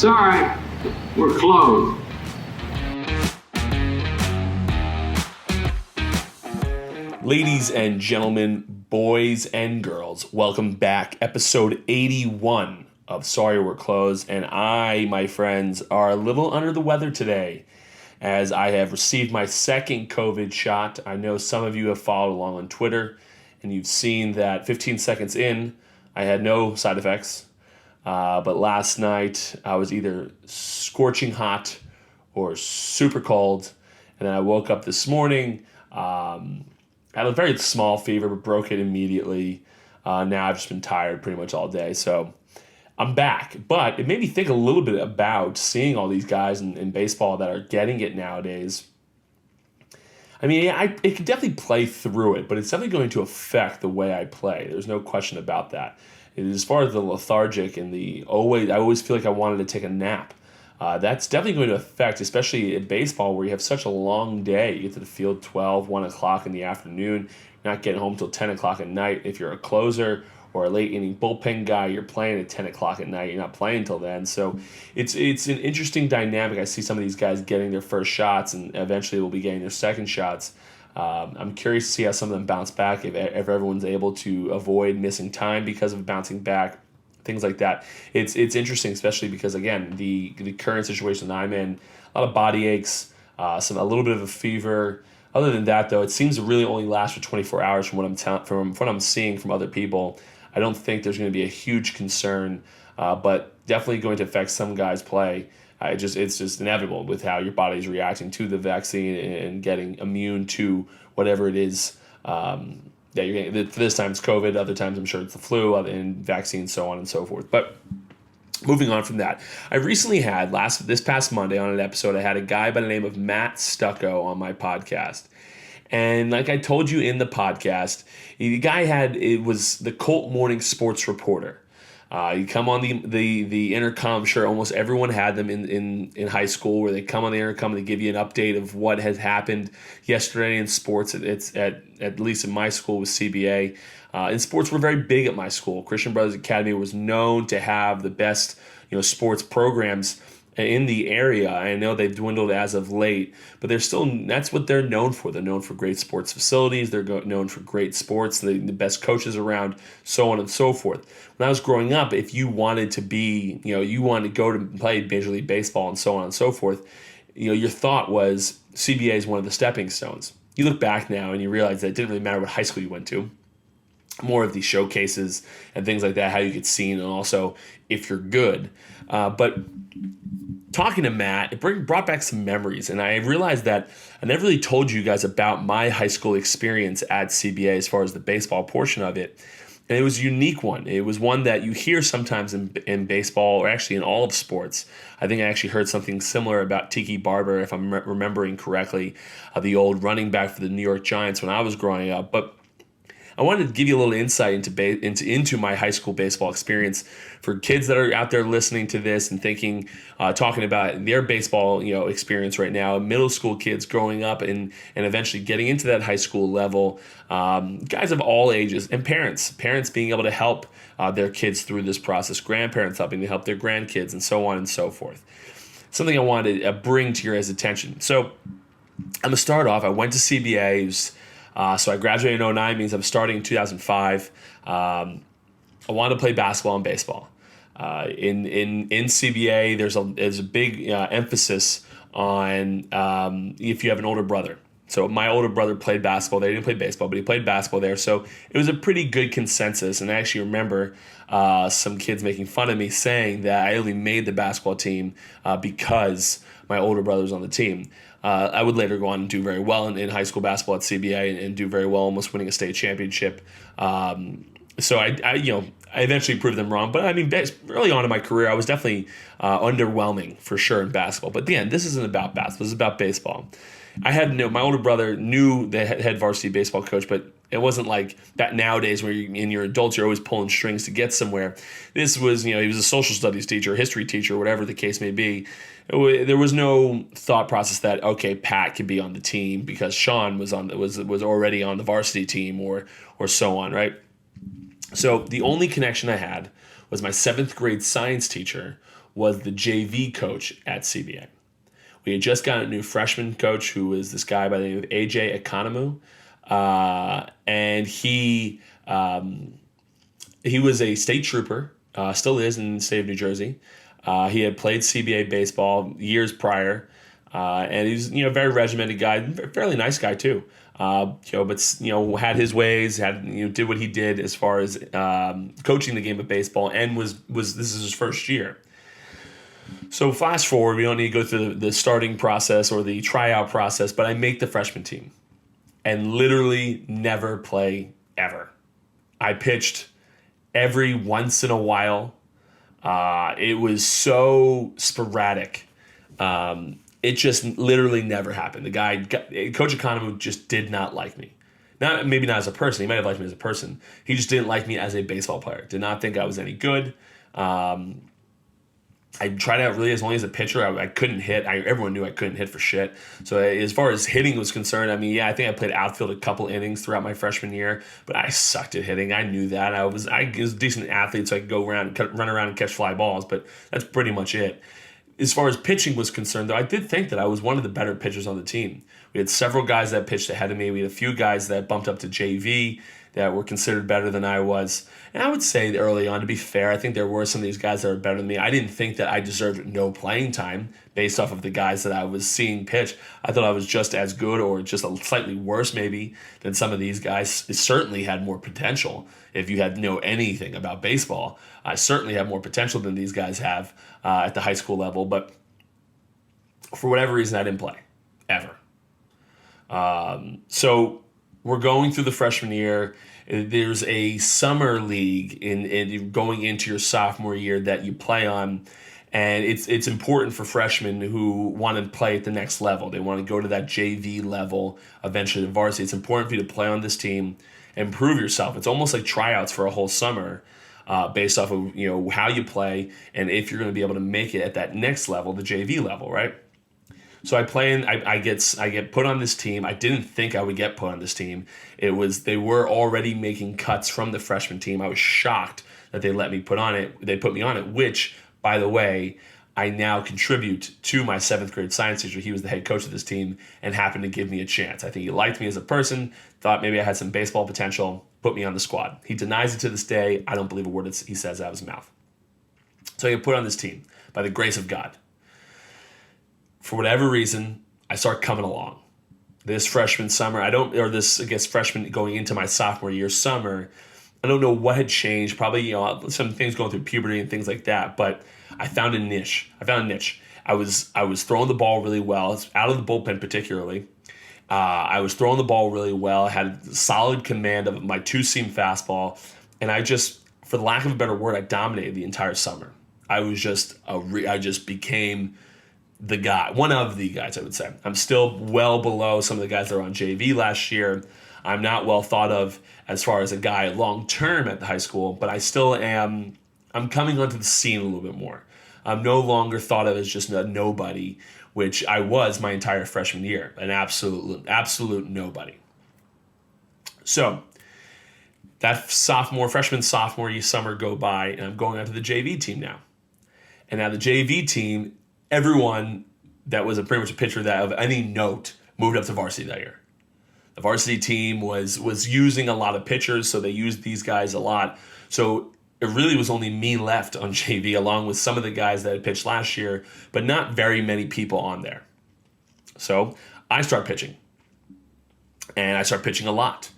Sorry, we're closed. Ladies and gentlemen, boys and girls, welcome back. Episode 81 of Sorry We're Closed. And I, my friends, are a little under the weather today as I have received my second COVID shot. I know some of you have followed along on Twitter and you've seen that 15 seconds in, I had no side effects. But last night I was either scorching hot or super cold. And then I woke up this morning, had a very small fever, but broke it immediately. Now I've just been tired pretty much all day. So I'm back. But it made me think a little bit about seeing all these guys in baseball that are getting it nowadays. I mean, it can definitely play through it, but it's definitely going to affect the way I play. There's no question about that. As far as the lethargic and I always feel like I wanted to take a nap. That's definitely going to affect, especially in baseball where you have such a long day. You get to the field 1 o'clock in the afternoon. You're not getting home till 10 o'clock at night. If you're a closer or a late inning bullpen guy, you're playing at 10 o'clock at night. You're not playing till then. So it's an interesting dynamic. I see some of these guys getting their first shots and eventually will be getting their second shots. I'm curious to see how some of them bounce back, if everyone's able to avoid missing time because of bouncing back, things like that. It's interesting, especially because, again, the current situation that I'm in, a lot of body aches, a little bit of a fever. Other than that, though, it seems to really only last for 24 hours from what I'm seeing from other people. I don't think there's going to be a huge concern, but definitely going to affect some guys' play. It's just inevitable with how your body's reacting to the vaccine and getting immune to whatever it is that you're getting. For this time it's COVID, other times I'm sure it's the flu and vaccines, so on and so forth. But moving on from that, I recently had this past Monday on an episode, I had a guy by the name of Matt Stucco on my podcast. And like I told you in the podcast, the guy was the Colt Morning Sports Reporter. You come on the intercom. I'm sure almost everyone had them in high school, where they come on the intercom and they give you an update of what has happened yesterday in sports. It's at least in my school with CBA. In sports, we're very big at my school. Christian Brothers Academy was known to have the best sports programs in the area. I know they've dwindled as of late, but that's what they're known for. They're known for great sports facilities. They're known for great sports, the best coaches around, so on and so forth. When I was growing up, if you wanted to be, you wanted to go to play Major League Baseball and so on and so forth, your thought was CBA is one of the stepping stones. You look back now and you realize that it didn't really matter what high school you went to. More of the showcases and things like that, how you get seen, and also if you're good. But talking to Matt, it brought back some memories, and I realized that I never really told you guys about my high school experience at CBA as far as the baseball portion of it. And it was a unique one. It was one that you hear sometimes in baseball, or actually in all of sports. I think I actually heard something similar about Tiki Barber, if I'm remembering correctly, the old running back for the New York Giants when I was growing up. But I wanted to give you a little insight into my high school baseball experience for kids that are out there listening to this and thinking, talking about their baseball, experience right now. Middle school kids growing up and eventually getting into that high school level, guys of all ages, and parents being able to help their kids through this process, grandparents helping to help their grandkids, and so on and so forth. Something I wanted to bring to your guys' attention. So I'm gonna start off. I went to CBA. So I graduated in 2009, means I'm starting in 2005. I wanted to play basketball and baseball. In CBA, there's a big emphasis on if you have an older brother. So my older brother played basketball. They didn't play baseball, but he played basketball there. So it was a pretty good consensus. And I actually remember some kids making fun of me saying that I only made the basketball team because my older brother was on the team. I would later go on and do very well in high school basketball at CBA and do very well, almost winning a state championship. So I eventually proved them wrong. But I mean, early on in my career, I was definitely underwhelming for sure in basketball. But again, this isn't about basketball. This is about baseball. My older brother knew the head varsity baseball coach, but it wasn't like that nowadays where in your adults you're always pulling strings to get somewhere. This was, he was a social studies teacher, history teacher, whatever the case may be. There was no thought process that, okay, Pat could be on the team because Sean was already on the varsity team or so on, right? So the only connection I had was my 7th grade science teacher was the JV coach at CBA. We had just gotten a new freshman coach who was this guy by the name of AJ Economou. And he was a state trooper, still is in the state of New Jersey. He had played CBA baseball years prior, and he's very regimented guy, fairly nice guy too. But had his ways, did what he did as far as coaching the game of baseball, and was this is his first year. So flash forward, we don't need to go through the starting process or the tryout process, but I make the freshman team and literally never play ever. I pitched every once in a while. It was so sporadic. It just literally never happened. Coach Economou just did not like me. Maybe not as a person. He might have liked me as a person. He just didn't like me as a baseball player. Did not think I was any good. I tried out really as only as a pitcher. I couldn't hit. Everyone knew I couldn't hit for shit. So as far as hitting was concerned, I think I played outfield a couple innings throughout my freshman year, but I sucked at hitting. I knew that. I was a decent athlete, so I could go around, run around and catch fly balls, but that's pretty much it. As far as pitching was concerned, though, I did think that I was one of the better pitchers on the team. We had several guys that pitched ahead of me. We had a few guys that bumped up to JV that were considered better than I was. And I would say that early on, to be fair, I think there were some of these guys that were better than me. I didn't think that I deserved no playing time based off of the guys that I was seeing pitch. I thought I was just as good or just a slightly worse maybe than some of these guys. It certainly had more potential. If you had know anything about baseball, I certainly have more potential than these guys have at the high school level. But for whatever reason, I didn't play, ever. So we're going through the freshman year. There's a summer league in going into your sophomore year that you play on, and it's important for freshmen who want to play at the next level. They want to go to that JV level, eventually the varsity. It's important for you to play on this team and prove yourself. It's almost like tryouts for a whole summer, based off of how you play and if you're going to be able to make it at that next level, the JV level, right? So I play and I get put on this team. I didn't think I would get put on this team. They were already making cuts from the freshman team. I was shocked that they let me put on it. They put me on it, which, by the way, I now contribute to my 7th grade science teacher. He was the head coach of this team and happened to give me a chance. I think he liked me as a person, thought maybe I had some baseball potential, put me on the squad. He denies it to this day. I don't believe a word he says out of his mouth. So I get put on this team by the grace of God. For whatever reason, I start coming along. This freshman summer, freshman going into my sophomore year summer, I don't know what had changed. Probably, some things going through puberty and things like that. But I found a niche. I was throwing the ball really well. It's out of the bullpen particularly. I was throwing the ball really well. I had solid command of my two-seam fastball. And I just, for the lack of a better word, I dominated the entire summer. I just became the guy, one of the guys, I would say. I'm still well below some of the guys that were on JV last year. I'm not well thought of as far as a guy long-term at the high school, but I still am. I'm coming onto the scene a little bit more. I'm no longer thought of as just a nobody, which I was my entire freshman year, an absolute nobody. So that freshman, sophomore year summer go by, and I'm going onto the JV team now. And now the JV team, everyone that was pretty much a pitcher that of any note moved up to varsity that year. The varsity team was using a lot of pitchers, so they used these guys a lot. So it really was only me left on JV, along with some of the guys that had pitched last year, but not very many people on there. So I start pitching, and I start pitching a lot.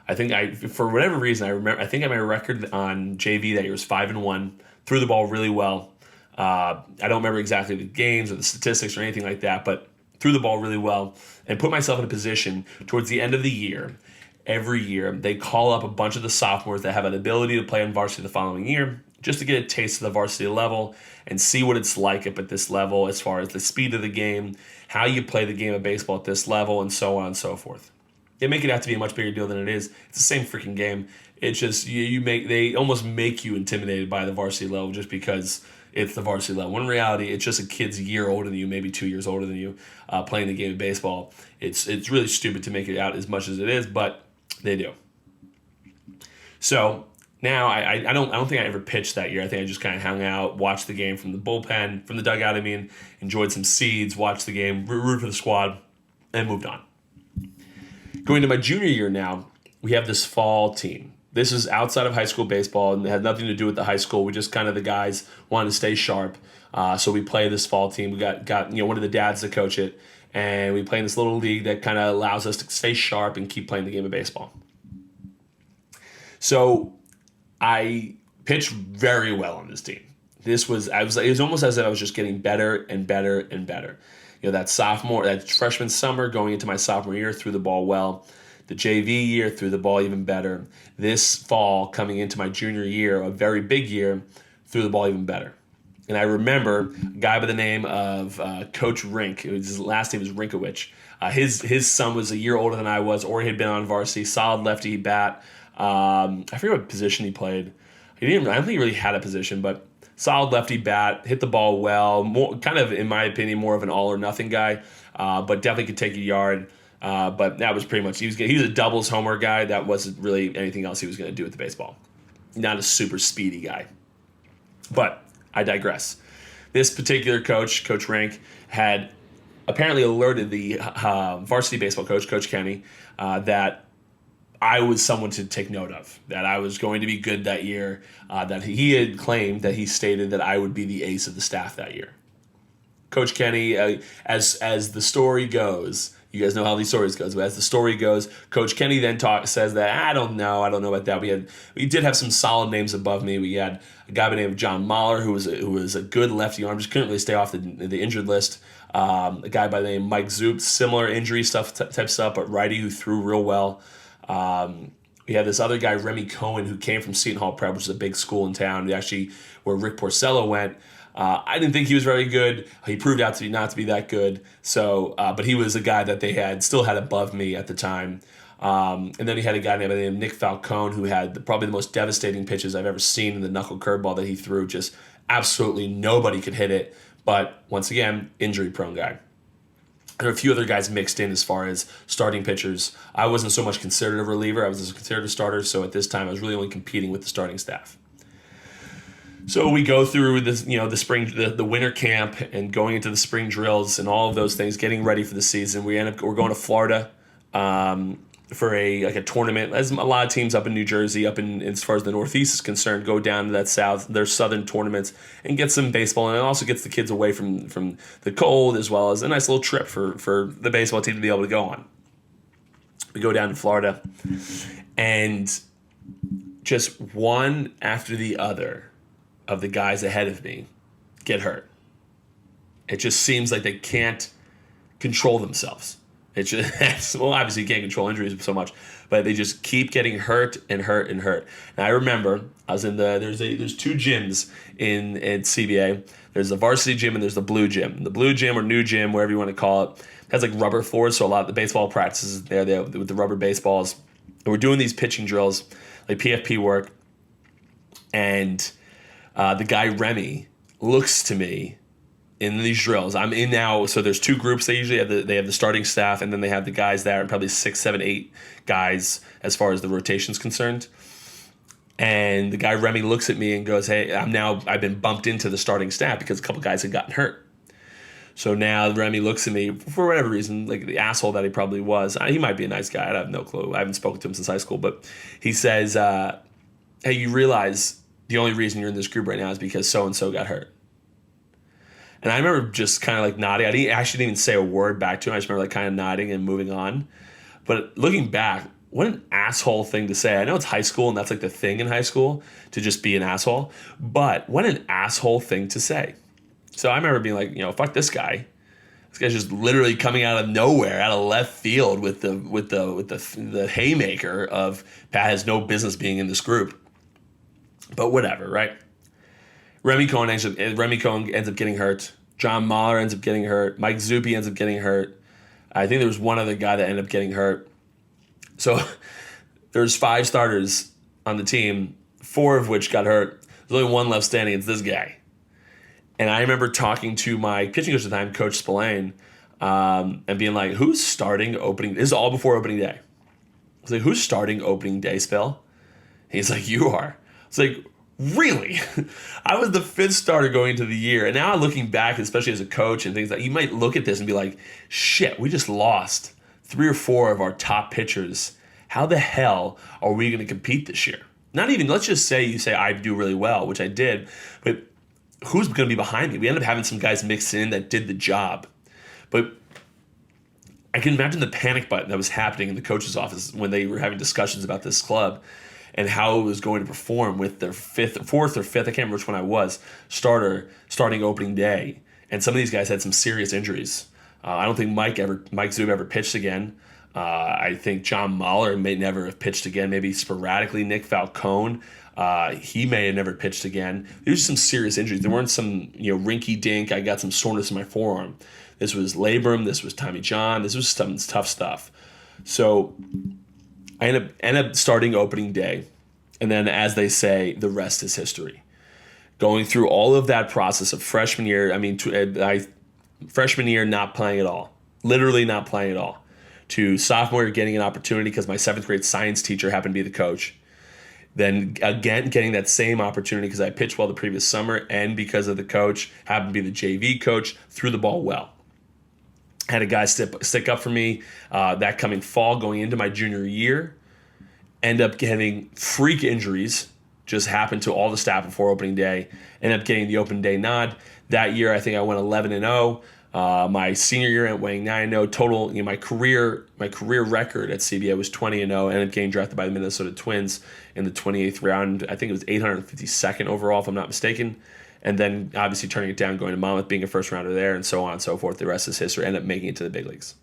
I think for whatever reason, I think my record on JV that year was 5-1. Threw the ball really well. I don't remember exactly the games or the statistics or anything like that, but threw the ball really well and put myself in a position towards the end of the year. Every year, they call up a bunch of the sophomores that have an ability to play on varsity the following year just to get a taste of the varsity level and see what it's like up at this level as far as the speed of the game, how you play the game of baseball at this level, and so on and so forth. They make it out to be a much bigger deal than it is. It's the same freaking game. It's just they almost make you intimidated by the varsity level just because it's the varsity level. When in reality, it's just a kid's a year older than you, maybe 2 years older than you, playing the game of baseball. It's really stupid to make it out as much as it is, but they do. So now I don't think I ever pitched that year. I think I just kind of hung out, watched the game from the bullpen, from the dugout. I mean, enjoyed some seeds, watched the game, root for the squad, and moved on. Going to my junior year now, we have this fall team. This is outside of high school baseball, and it had nothing to do with the high school. We just kind of the guys wanted to stay sharp, so we play this fall team. We got one of the dads to coach it, and we play in this little league that kind of allows us to stay sharp and keep playing the game of baseball. So I pitched very well on this team. It was almost as if I was just getting better and better and better. That freshman summer going into my sophomore year, threw the ball well. The JV year, threw the ball even better. This fall, coming into my junior year, a very big year, threw the ball even better. And I remember a guy by the name of Coach Rink. His last name was Rinkowicz. His son was a year older than I was, or he had been on varsity. Solid lefty bat. I forget what position he played. I don't think he really had a position, but solid lefty bat, hit the ball well. More, kind of, in my opinion, more of an all or nothing guy, but definitely could take a yard. But that was pretty much, he was a doubles homer guy. That wasn't really anything else he was going to do with the baseball. Not a super speedy guy. But I digress. This particular coach, Coach Rank, had apparently alerted the varsity baseball coach, Coach Kenny, that I was someone to take note of, that I was going to be good that year, that he had claimed, that he stated that I would be the ace of the staff that year. Coach Kenny, as the story goes, you guys know how these stories goes, but as the story goes, Coach Kenny then says that, I don't know about that. We did have some solid names above me. We had a guy by the name of John Mahler, who was a good lefty arm, just couldn't really stay off the injured list. A guy by the name of Mike Zoop, similar injury type stuff, but righty who threw real well. We had this other guy, Remy Cohen, who came from Seton Hall Prep, which is a big school in town, actually where Rick Porcello went. I didn't think he was very good. He proved out to be not to be that good. So, but he was a guy that they still had above me at the time. And then he had a guy named Nick Falcone, who had probably the most devastating pitches I've ever seen in the knuckle curveball that he threw. Just absolutely nobody could hit it. But once again, injury-prone guy. There were a few other guys mixed in as far as starting pitchers. I wasn't so much considered a reliever. I was considered a starter. So at this time, I was really only competing with the starting staff. So we go through this, the spring, the winter camp, and going into the spring drills and all of those things, getting ready for the season. We're going to Florida for a tournament. As a lot of teams up in New Jersey, up in as far as the Northeast is concerned, go down to their southern tournaments and get some baseball, and it also gets the kids away from the cold, as well as a nice little trip for the baseball team to be able to go on. We go down to Florida, and just one after the other of the guys ahead of me get hurt. It just seems like they can't control themselves. It's just, well, obviously you can't control injuries so much, but they just keep getting hurt and hurt and hurt. And I remember I was in there's two gyms in CBA. There's the varsity gym and there's the blue gym. The blue gym or new gym, wherever you want to call it, has like rubber floors, so a lot of the baseball practices there with the rubber baseballs. And we're doing these pitching drills, like PFP work, and the guy Remy looks to me in these drills. I'm in now, so there's two groups. They usually have the starting staff, and then they have the guys there, and probably 6, 7, 8 guys as far as the rotation's concerned. And the guy Remy looks at me and goes, "Hey, I've been bumped into the starting staff because a couple guys had gotten hurt." So now Remy looks at me for whatever reason, like the asshole that he probably was. He might be a nice guy. I have no clue. I haven't spoken to him since high school, but he says, "Hey, you realize the only reason you're in this group right now is because so-and-so got hurt." And I remember just kind of like nodding. I actually didn't even say a word back to him. I just remember like kind of nodding and moving on. But looking back, what an asshole thing to say. I know it's high school and that's like the thing in high school, to just be an asshole. But what an asshole thing to say. So I remember being like, fuck this guy. This guy's just literally coming out of nowhere, out of left field with the haymaker of Pat has no business being in this group. But whatever, right? Remy Cohen ends up getting hurt. John Mahler ends up getting hurt. Mike Zupi ends up getting hurt. I think there was one other guy that ended up getting hurt. So there's 5 starters on the team, 4 of which got hurt. There's only one left standing. It's this guy. And I remember talking to my pitching coach at the time, Coach Spillane, and being like, "Who's starting opening?" This is all before opening day. I was like, "Who's starting opening day, Spill?" He's like, "You are." It's like, really? I was the fifth starter going into the year. And now looking back, especially as a coach and things like, you might look at this and be like, shit, we just lost 3 or 4 of our top pitchers. How the hell are we going to compete this year? Not even, let's just say you say I do really well, which I did, but who's going to be behind me? We ended up having some guys mixed in that did the job. But I can imagine the panic button that was happening in the coach's office when they were having discussions about this club and how it was going to perform with their fourth or fifth, I can't remember which one I was, starting opening day. And some of these guys had some serious injuries. I don't think Mike Zub ever pitched again. I think John Mahler may never have pitched again, maybe sporadically. Nick Falcone, he may have never pitched again. There's some serious injuries. There weren't some, rinky dink, I got some soreness in my forearm. This was labrum, this was Tommy John, this was some tough stuff. So I end up starting opening day. And then, as they say, the rest is history. Going through all of that process of freshman year, freshman year not playing at all. Literally not playing at all. To sophomore year getting an opportunity because my 7th grade science teacher happened to be the coach. Then again getting that same opportunity because I pitched well the previous summer and because of the coach, happened to be the JV coach, threw the ball well. Had a guy stick up for me that coming fall going into my junior year. End up getting freak injuries, just happened to all the staff before opening day. End up getting the open day nod. That year I think I went 11-0. My senior year at weighing 9-0 total. My career record at CBA was 20-0. Ended up getting drafted by the Minnesota Twins in the 28th round. I think it was 852nd overall, if I'm not mistaken. And then obviously turning it down, going to Monmouth, being a first rounder there, and so on and so forth. The rest is history. Ended up making it to the big leagues.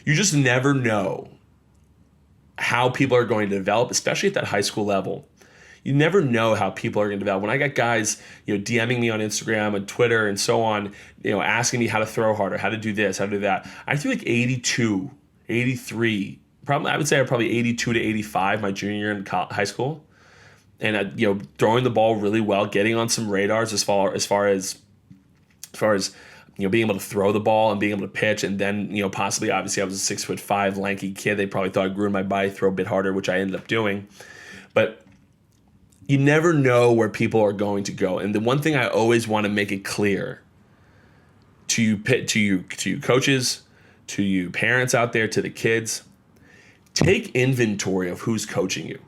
You just never know how people are going to develop, especially at that high school level. You never know how people are going to develop. When I got guys, DMing me on Instagram and Twitter and so on, asking me how to throw harder, how to do this, how to do that. I threw like 82, 83, I would say probably 82 to 85 my junior year in high school. And throwing the ball really well, getting on some radars as far as being able to throw the ball and being able to pitch, and then possibly obviously I was a 6'5" lanky kid. They probably thought I grew in my body, throw a bit harder, which I ended up doing. But you never know where people are going to go. And the one thing I always want to make it clear to you coaches, to you parents out there, to the kids, take inventory of who's coaching you.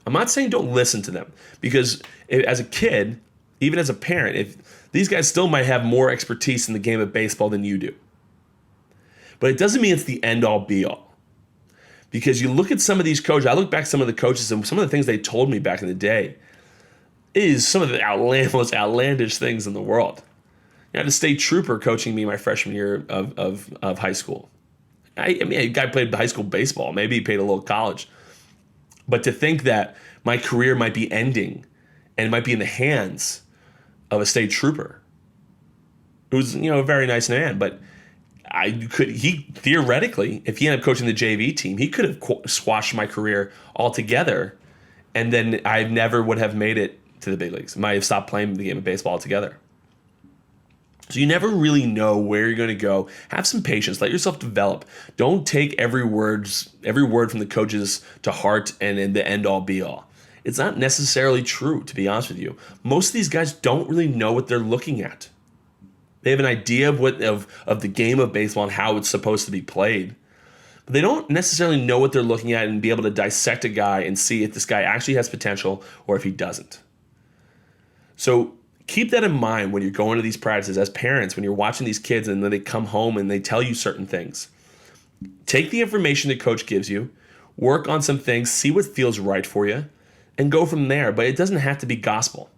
I'm not saying don't listen to them, because as a kid, even as a parent, if these guys still might have more expertise in the game of baseball than you do. But it doesn't mean it's the end-all be-all. Because you look at some of these coaches, I look back at some of the coaches and some of the things they told me back in the day is some of the most outlandish things in the world. I had a state trooper coaching me my freshman year of high school. A guy played high school baseball. Maybe he played a little college. But to think that my career might be ending and it might be in the hands of a state trooper who's, a very nice man, but he theoretically, if he ended up coaching the JV team, he could have squashed my career altogether, and then I never would have made it to the big leagues. I might have stopped playing the game of baseball altogether. So you never really know where you're going to go. Have some patience. Let yourself develop. Don't take every word from the coaches to heart and in the end all be all. It's not necessarily true, to be honest with you. Most of these guys don't really know what they're looking at. They have an idea of the game of baseball and how it's supposed to be played. But they don't necessarily know what they're looking at and be able to dissect a guy and see if this guy actually has potential or if he doesn't. So keep that in mind when you're going to these practices as parents, when you're watching these kids and then they come home and they tell you certain things. Take the information the coach gives you, work on some things, see what feels right for you, and go from there. But it doesn't have to be gospel.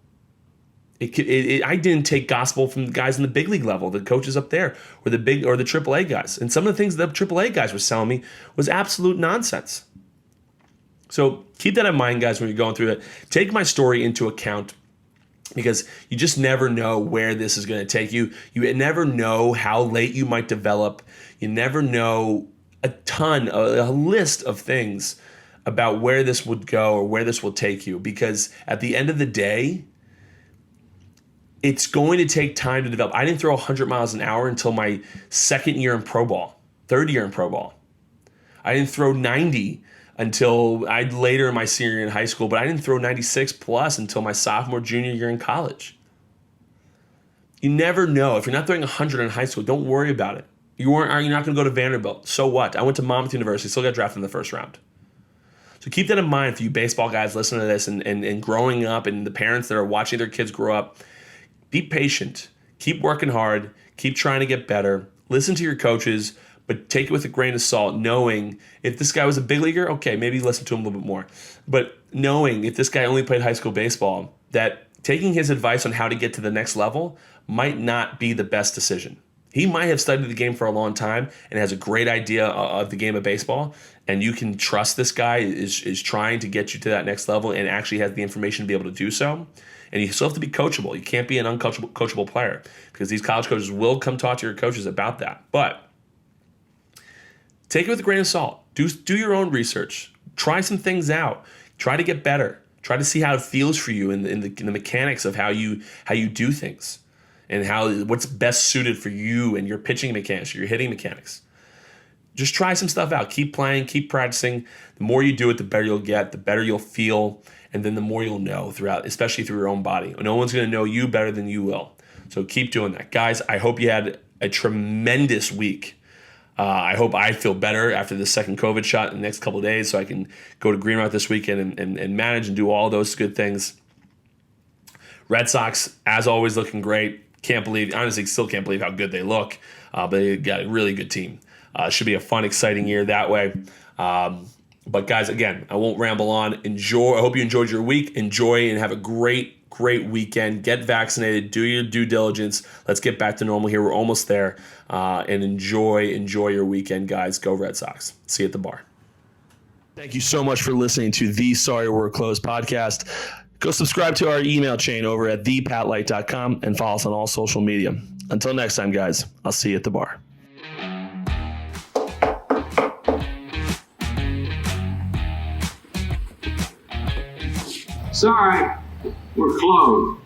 I didn't take gospel from the guys in the big league level, the coaches up there, or the AAA guys. And some of the things the AAA guys were selling me was absolute nonsense. So keep that in mind, guys, when you're going through it. Take my story into account, because you just never know where this is going to take you. You never know how late you might develop. You never know a list of things about where this would go or where this will take you. Because at the end of the day, it's going to take time to develop. I didn't throw 100 miles an hour until my second year in pro ball, third year in pro ball. I didn't throw 90 until later in my senior year in high school, but I didn't throw 96 plus until my sophomore, junior year in college. You never know. If you're not throwing 100 in high school, don't worry about it. You're not going to go to Vanderbilt. So what? I went to Monmouth University, still got drafted in the first round. So keep that in mind for you baseball guys listening to this and growing up, and the parents that are watching their kids grow up. Be patient. Keep working hard. Keep trying to get better. Listen to your coaches, but take it with a grain of salt, knowing if this guy was a big leaguer, okay, maybe listen to him a little bit more. But knowing if this guy only played high school baseball, that taking his advice on how to get to the next level might not be the best decision. He might have studied the game for a long time and has a great idea of the game of baseball, and you can trust this guy is trying to get you to that next level and actually has the information to be able to do so. And you still have to be coachable. You can't be an uncoachable player, because these college coaches will come talk to your coaches about that. But take it with a grain of salt. Do your own research. Try some things out. Try to get better. Try to see how it feels for you in the mechanics of how you do things, and what's best suited for you and your pitching mechanics, your hitting mechanics. Just try some stuff out. Keep playing, keep practicing. The more you do it, the better you'll get, the better you'll feel, and then the more you'll know throughout, especially through your own body. No one's going to know you better than you will. So keep doing that. Guys, I hope you had a tremendous week. I hope I feel better after the second COVID shot in the next couple of days, so I can go to Green Rock this weekend and manage and do all those good things. Red Sox, as always, looking great. Honestly, still can't believe how good they look, but they got a really good team. Should be a fun, exciting year that way. But guys, again, I won't ramble on. I hope you enjoyed your week. Enjoy and have a great weekend. Get vaccinated. Do your due diligence. Let's get back to normal here. We're almost there. And enjoy your weekend, guys. Go Red Sox. See you at the bar. Thank you so much for listening to the Sorry We're Closed podcast. Go subscribe to our email chain over at thepatlight.com and follow us on all social media. Until next time, guys, I'll see you at the bar. Sorry, we're closed.